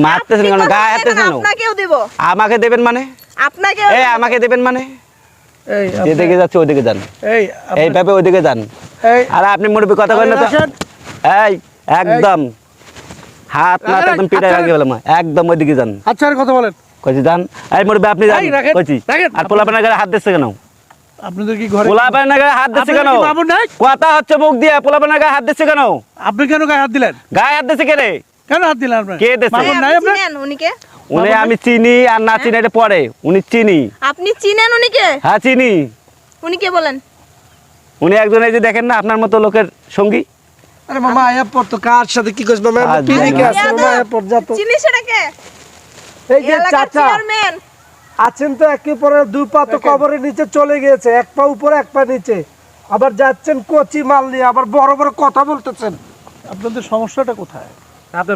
মারতেছেন কেন? গায়ে হাতেছেন কেন? আপনাকেও দেব। আমাকে দেবেন মানে? আপনাকেও এই আমাকে দেবেন মানে? এই যেদিকে যাচ্ছে ওইদিকে যান, এই এইভাবে ওইদিকে যান। এই আর আপনি মুরব্বী কথা করেন না তো? এই একদম হাত না একদম পিটাই ভাঙিয়ে ফেলাম, একদম ওইদিকে যান। আচ্ছা আর কথা বলেন। কইছি যান। এই মুরব্বী আপনি যান। এই, রাখেন, কইছি। রাখেন। আর পোলাপানের গায়ে হাত দিচ্ছে কেন? আপনাদের কি ঘরে পোলাপানের গায়ে হাত দিচ্ছে কেন? আপনাদের কি বাবু নাই? কথা হচ্ছে মুখ দিয়ে, পোলাপানের গায়ে হাত দিচ্ছে কেন? আপনি কেন গায়ে হাত দিলেন? গায়ে হাত দিচ্ছে কে রে? কেন হাত দিলেন আপনি? কে দিছে? বাবু ভাই, নাই আপনি আপনার? চিনেন উনিকে? উনি আমি চিনি আর না চিনি এটা পরে, উনি চিনি। আপনি চিনেন উনিকে? হ্যাঁ চিনি। উনিকে বলেন। উনি একজন এই যে দেখেন না আপনার মতো লোকের সঙ্গী। আরে মামা আয়া পর তো কার সাথে কি কইছ মামা? আজ পিরিকে আছে যাদব, মামা আয়া পর যা তো। চিনিস এটাকে? এই যে এলাকার চাচা চেয়ারম্যান। আছেন তো একই পরে দুই পা তো কবরের নিচে চলে গিয়েছে, এক পা উপরে এক পা নিচে, আবার যাচ্ছেন কচি মাল নিয়ে, আবার বড় বড় কথা বলতেছেন। আপনাদের সমস্যাটা কোথায়?